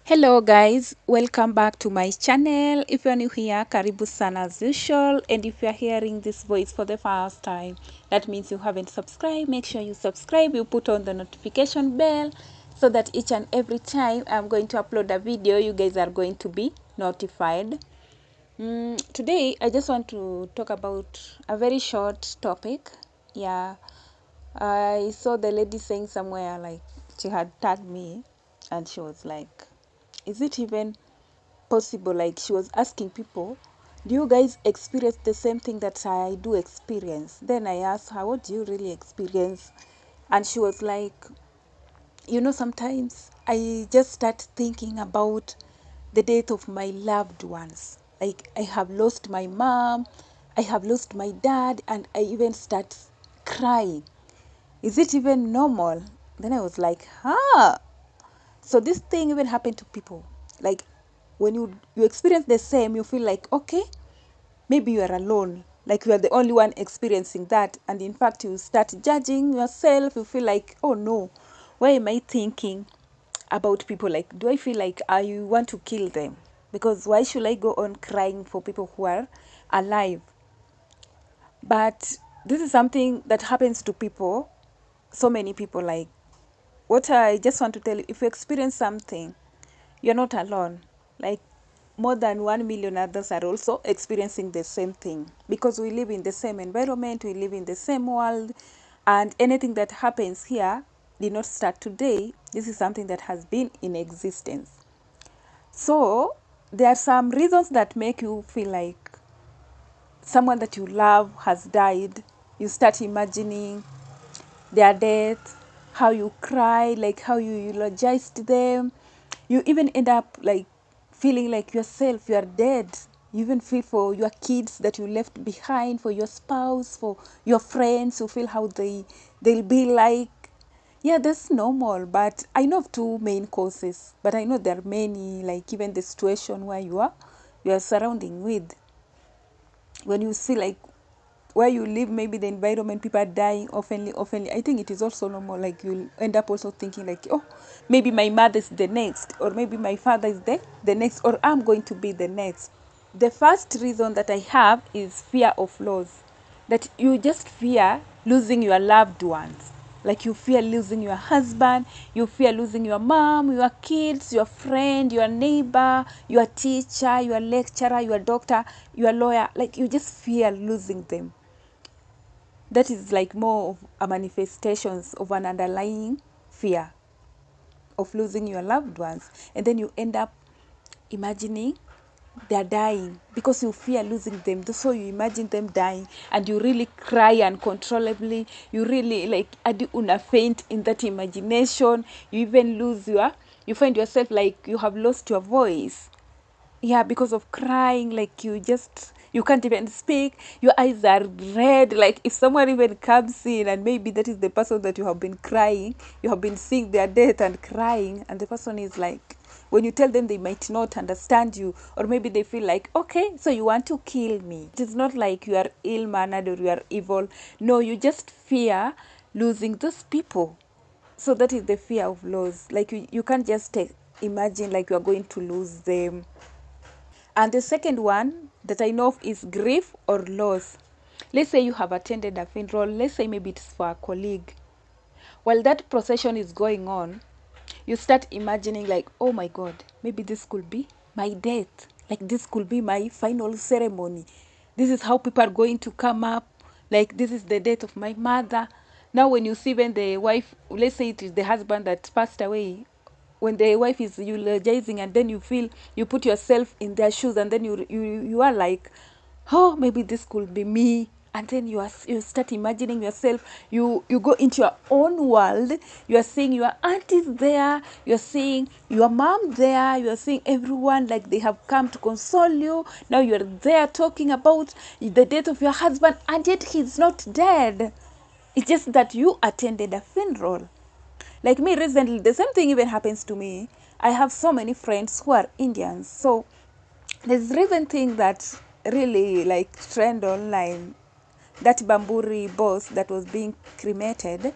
Hello guys, welcome back to my channel. If you're new here, karibu sana as usual. And if you're hearing this voice for the first time, that means you haven't subscribed. Make sure you subscribe, you put on the notification bell so that each and every time I'm going to upload a video, you guys are going to be notified. Today, I just want to talk about a very short topic. Yeah, I saw the lady saying somewhere like she had tagged me and she was like, is it even possible? Like she was asking people, do you guys experience the same thing that I do experience? Then I asked her, what do you really experience? And she was like, sometimes I just start thinking about the death of my loved ones. Like I have lost my mom, I have lost my dad, and I even start crying. Is it even normal? Then I was like, so this thing even happened to people. Like when you experience the same, you feel like, okay, maybe you are alone, like you are the only one experiencing that. And in fact, you start judging yourself. You feel like, oh no, why am I thinking about people? Like, do I feel like I want to kill them? Because why should I go on crying for people who are alive? But this is something that happens to people, so many people. Like, what I just want to tell you, if you experience something, you're not alone. Like more than 1 million others are also experiencing the same thing, because we live in the same environment, we live in the same world, and anything that happens here did not start today. This is something that has been in existence. So there are some reasons that make you feel like someone that you love has died. You start imagining their death, how you cry, like how you eulogized them. You even end up like feeling like yourself, you are dead. You even feel for your kids that you left behind, for your spouse, for your friends. You feel how they'll be like. Yeah, that's normal. But I know of two main causes. But I know there are many, like even the situation where you are surrounding with. When you see like where you live, maybe the environment, people are dying oftenly, I think it is also normal. Like you'll end up also thinking like, oh, maybe my mother is the next, or maybe my father is the next, or I'm going to be the next. The first reason that I have is fear of loss. That you just fear losing your loved ones. Like you fear losing your husband, you fear losing your mom, your kids, your friend, your neighbor, your teacher, your lecturer, your doctor, your lawyer. Like you just fear losing them. That is like more of a manifestations of an underlying fear of losing your loved ones. And then you end up imagining they're dying because you fear losing them. So you imagine them dying and you really cry uncontrollably. You really like adi una faint in that imagination. You even you find yourself like you have lost your voice. Yeah, because of crying. Like you can't even speak, your eyes are red. Like if someone even comes in and maybe that is the person that you have been crying, you have been seeing their death and crying, and the person is like, when you tell them, they might not understand you, or maybe they feel like, okay, so you want to kill me. It is not like you are ill-mannered or you are evil. No, you just fear losing those people. So that is the fear of loss. Like you can't just imagine like you are going to lose them. And the second one that I know of is grief or loss. Let's say you have attended a funeral. Let's say maybe it's for a colleague. While that procession is going on, you start imagining like, oh my God, maybe this could be my death. Like this could be my final ceremony. This is how people are going to come up. Like this is the death of my mother. Now when you see when the wife, let's say it is the husband that passed away, when the wife is eulogizing, and then you put yourself in their shoes, and then you are like, oh, maybe this could be me. And then you start imagining yourself. You go into your own world. You are seeing your aunties there, you are seeing your mom there, you are seeing everyone like they have come to console you. Now you are there talking about the death of your husband, and yet he's not dead. It's just that you attended a funeral. Like me recently, the same thing even happens to me. I have so many friends who are Indians. So there's recent thing that really like trend online, that Bamburi boss that was being cremated.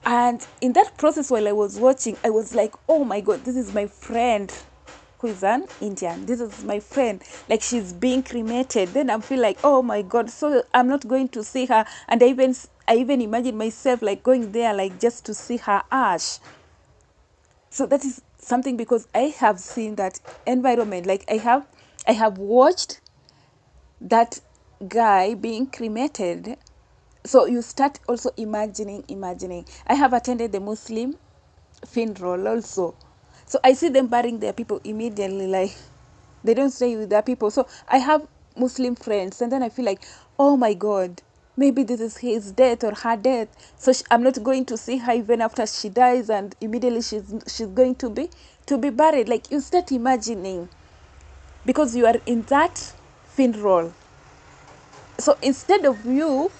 And in that process, while I was watching, I was like, oh my God, this is my friend. who is an Indian. This is my friend. Like, she's being cremated. Then I feel like, oh my God, so I'm not going to see her. And I even imagine myself like going there, like just to see her ash. So that is something, because I have seen that environment. Like, I have watched that guy being cremated. So you start also imagining. I have attended the Muslim funeral also. So I see them burying their people immediately, like they don't stay with their people. So I have Muslim friends, and then I feel like, oh my God, maybe this is his death or her death. So I'm not going to see her even after she dies, and immediately she's going to be buried. Like, you start imagining, because you are in that funeral. So instead of you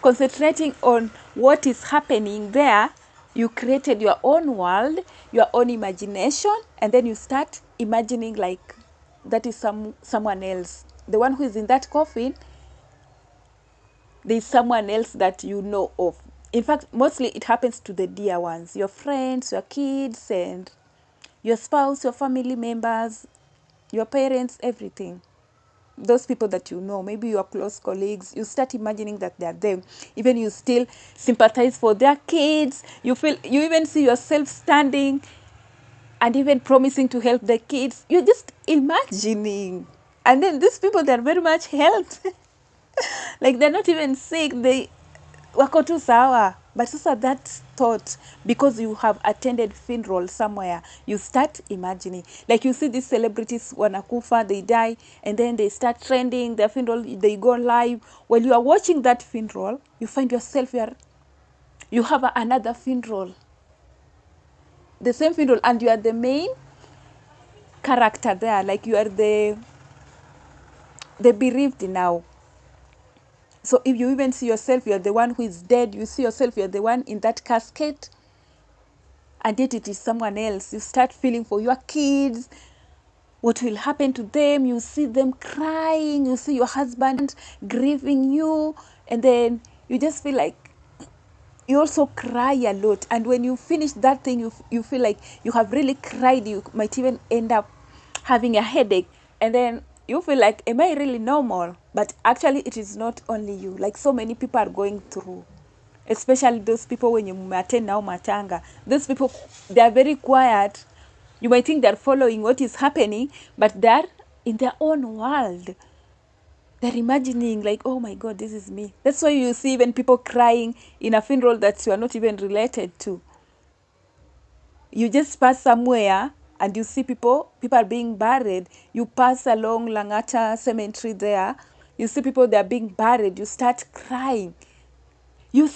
concentrating on what is happening there, you created your own world, your own imagination, and then you start imagining like that is someone else. The one who is in that coffin, there is someone else that you know of. In fact, mostly it happens to the dear ones, your friends, your kids, and your spouse, your family members, your parents, everything. Those people that you know, maybe your close colleagues, you start imagining that they are them. Even you still sympathize for their kids. You even see yourself standing and even promising to help the kids. You're just imagining. And then these people, they're very much helped. Like, they're not even sick. They wako tu sawa. But sasa that thought, because you have attended funeral somewhere, you start imagining. Like, you see these celebrities wanakufa, they die, and then they start trending, their funeral, they go live. While you are watching that funeral, you find yourself, you have another funeral. The same funeral, and you are the main character there. Like, you are the bereaved now. So if you even see yourself, you're the one who is dead, you see yourself, you're the one in that casket, and yet it is someone else. You start feeling for your kids, what will happen to them. You see them crying, you see your husband grieving you, and then you just feel like you also cry a lot. And when you finish that thing, you feel like you have really cried. You might even end up having a headache, and then you feel like, am I really normal? But actually it is not only you. Like, so many people are going through, especially those people when you attend now matanga. Those people, they are very quiet. You might think they're following what is happening, but they're in their own world. They're imagining like, oh my God, this is me. That's why you see even people crying in a funeral that you are not even related to. You just pass somewhere and you see people are being buried. You pass along Langata Cemetery there. You see people, they are being buried. You start crying. You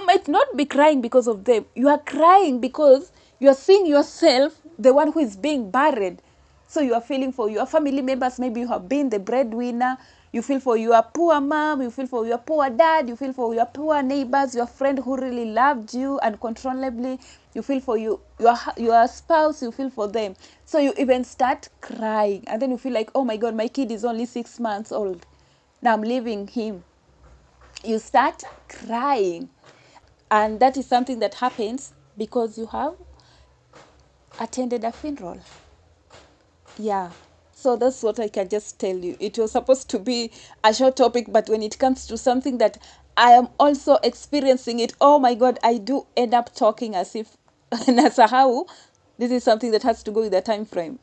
might not be crying because of them. You are crying because you are seeing yourself, the one who is being buried. So you are feeling for your family members. Maybe you have been the breadwinner. You feel for your poor mom. You feel for your poor dad. You feel for your poor neighbors, your friend who really loved you uncontrollably. You feel for your spouse. You feel for them. So you even start crying. And then you feel like, oh my God, my kid is only 6 months old. Now I'm leaving him. You start crying. And that is something that happens because you have attended a funeral. Yeah. So that's what I can just tell you. It was supposed to be a short topic, but when it comes to something that I am also experiencing it, oh my God, I do end up talking as if nasahau. This is something that has to go with the time frame.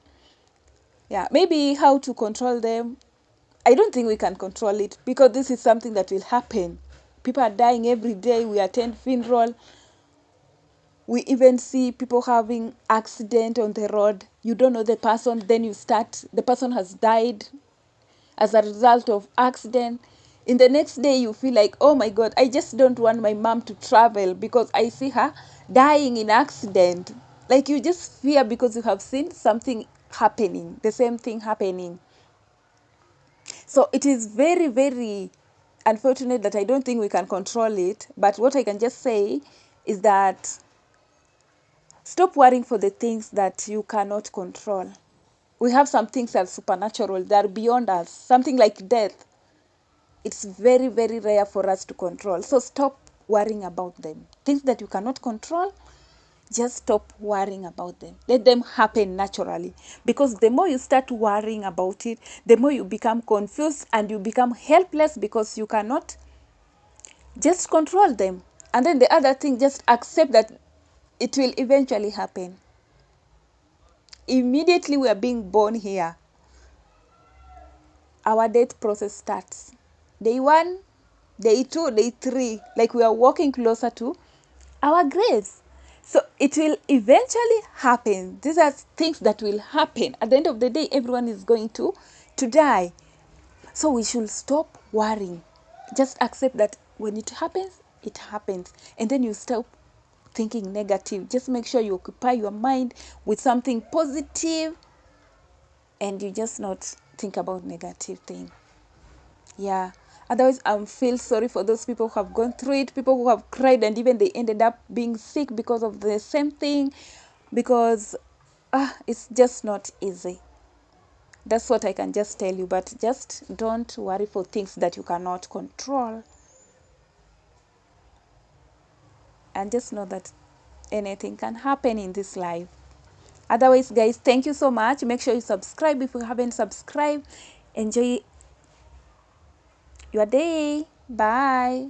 Yeah. Maybe how to control them. I don't think we can control it because this is something that will happen. People are dying every day. We attend funeral. We even see people having accident on the road. You don't know the person, then the person has died as a result of accident. In the next day, you feel like, oh my God, I just don't want my mom to travel because I see her dying in accident. Like, you just fear because you have seen something happening, the same thing happening. So it is very, very unfortunate that I don't think we can control it. But what I can just say is that stop worrying for the things that you cannot control. We have some things that are supernatural, that are beyond us. Something like death. It's very, very rare for us to control. So stop worrying about them. Things that you cannot control, Just stop worrying about them. Let them happen naturally. Because the more you start worrying about it, the more you become confused and you become helpless because you cannot just control them. And then the other thing, just accept that it will eventually happen. Immediately we are being born here, our death process starts. Day 1, day 2, day 3, like we are walking closer to our graves. So it will eventually happen. These are things that will happen. At the end of the day, everyone is going to die. So we should stop worrying. Just accept that when it happens, it happens. And then you stop thinking negative. Just make sure you occupy your mind with something positive and you just not think about negative thing. Yeah. Otherwise, I feel sorry for those people who have gone through it, people who have cried and even they ended up being sick because of the same thing, because it's just not easy. That's what I can just tell you. But just don't worry for things that you cannot control. And just know that anything can happen in this life. Otherwise, guys, thank you so much. Make sure you subscribe if you haven't subscribed. Enjoy your day. Bye.